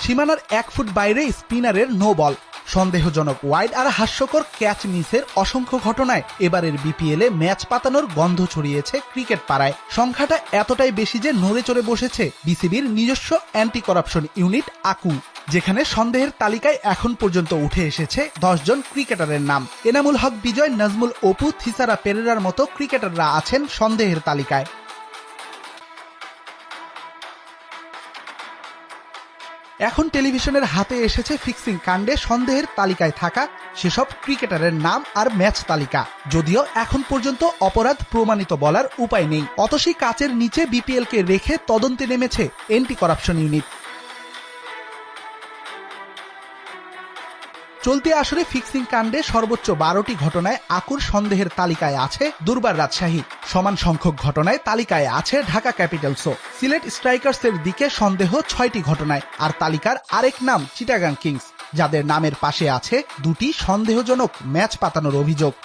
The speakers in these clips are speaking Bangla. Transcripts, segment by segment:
সীমানার 1 ফুট বাইরে স্পিনারের নো বল, সন্দেহজনক ওয়াইড আর হাস্যকর ক্যাচ মিসের অসংখ্য ঘটনায় এবারের বিপিএলে ম্যাচ পাতানোর গন্ধ ছড়িয়েছে ক্রিকেট পাড়ায়। সংখ্যাটা এতটাই বেশি যে নড়ে চড়ে বসেছে বিসিবির নিজস্ব অ্যান্টি করাপশন ইউনিট আকু, যেখানে সন্দেহের তালিকায় এখন পর্যন্ত উঠে এসেছে 10 জন ক্রিকেটারের নাম। এনামুল হক বিজয়, নাজমুল অপু, থিসারা পেরেরার মতো ক্রিকেটাররা আছেন সন্দেহের তালিকায়। এখন টেলিভিশনের হাতে এসেছে ফিক্সিং কাণ্ডে সন্দেহের তালিকায় থাকা সেসব ক্রিকেটারের নাম আর ম্যাচ তালিকা। যদিও এখন পর্যন্ত অপরাধ প্রমাণিত বলার উপায় নেই, অতসী কাচের নিচে বিপিএলকে রেখে তদন্তে নেমেছে অ্যান্টি করাপশন ইউনিট। চলতি আসরে ফিক্সিং কাণ্ডে সর্বোচ্চ 12টি ঘটনায় আকুর সন্দেহের তালিকায় আছে দুর্বার রাজশাহী। সমান সংখ্যক ঘটনায় তালিকায় আছে ঢাকা ক্যাপিটালসও। সিলেট স্ট্রাইকার্সের দিকে সন্দেহ 6টি ঘটনায়, আর তালিকার আরেক নাম চিটাগাং কিংস, যাদের নামের পাশে আছে 2টি সন্দেহজনক ম্যাচ পাতানোর অভিযোগ।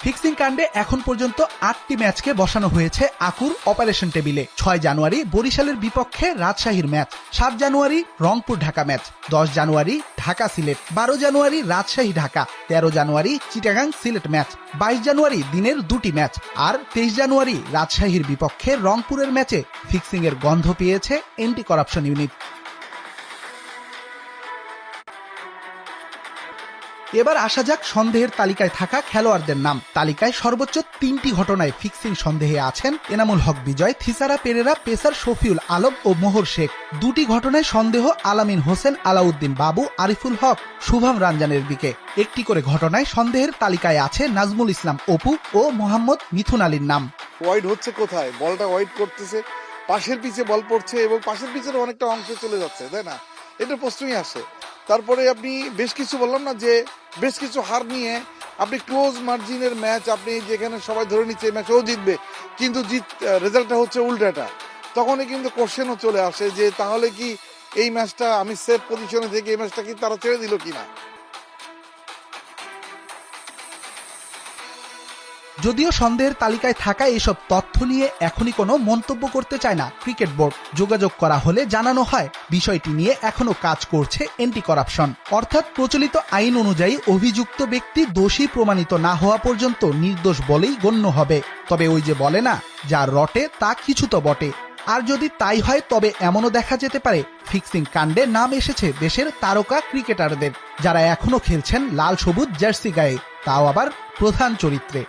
ফিক্সিং কাণ্ডে এখন পর্যন্ত 8টি ম্যাচকে বসানো হয়েছে আকুর অপারেশন টেবিলে। 6 জানুয়ারি বরিশালের বিপক্ষে রাজশাহীর ম্যাচ, 7 জানুয়ারি রংপুর ঢাকা ম্যাচ, 10 জানুয়ারি ঢাকা সিলেট, 12 জানুয়ারি রাজশাহী ঢাকা, 13 জানুয়ারি চিটাগাং সিলেট ম্যাচ, 22 জানুয়ারি দিনের 2টি ম্যাচ, আর 23 জানুয়ারি রাজশাহীর বিপক্ষে রংপুরের ম্যাচে ফিক্সিং এর গন্ধ পেয়েছে অ্যান্টি করাপশন ইউনিট। এবার আসা যাক সন্দেহের তালিকায় থাকা খেলোয়াড়দের নাম। তালিকায় সর্বোচ্চ 3টি ঘটনায় ফিক্সিং সন্দেহে আছেন এনামুল হক বিজয়, থিসারা পেরেরা, পেসার শফিউল আলম ও মোহর শেখ। 2টি ঘটনায় সন্দেহ আলামিন হোসেন, আলাউদ্দিন বাবু, আরিফুল হক, শুভম রাঞ্জানের দিকে। 1টি করে ঘটনায় সন্দেহের তালিকায় আছে নাজমুল ইসলাম অপু ও মোহাম্মদ মিথুন আলীর নাম। ওয়াইড হচ্ছে কোথায়? বলটা ওয়াইড করতেছে, পাশের পিছে বল পড়ছে এবং পাশের পিছের অনেকটা অংশে চলে যাচ্ছে, তাই না? এটা প্রশ্নই আসে। তারপরে আপনি বেশ কিছু বললাম না যে বেশ কিছু হার নিয়ে আপনি ক্লোজ মার্জিনের ম্যাচ, আপনি যেখানে সবাই ধরে নিচ্ছে ম্যাচ ও জিতবে, কিন্তু রেজাল্টটা হচ্ছে উল্টাটা, তখনই কিন্তু কোশ্চেনও চলে আসে যে তাহলে কি এই ম্যাচটা আমি সেফ পজিশনে থেকে এই ম্যাচটা কি তারা ছেড়ে দিল কিনা। যদিও সন্দেহের তালিকায় থাকা এইসব তথ্য নিয়ে এখনই কোনো মন্তব্য করতে চায় না ক্রিকেট বোর্ড। যোগাযোগ করা হলে জানানো হয় বিষয়টি নিয়ে এখনো কাজ করছে অ্যান্টি করাপশন, অর্থাৎ প্রচলিত আইন অনুযায়ী অভিযুক্ত ব্যক্তি দোষী প্রমাণিত না হওয়া পর্যন্ত নির্দোষ বলেই গণ্য হবে। তবে ওই যে বলে না, যা রটে তা কিছু তো বটে। আর যদি তাই হয় তবে এমনও দেখা যেতে পারে ফিক্সিং কাণ্ডে নাম এসেছে দেশের তারকা ক্রিকেটারদের, যারা এখনো খেলছেন লাল সবুজ জার্সি গায়ে, তাও আবার প্রধান চরিত্রে।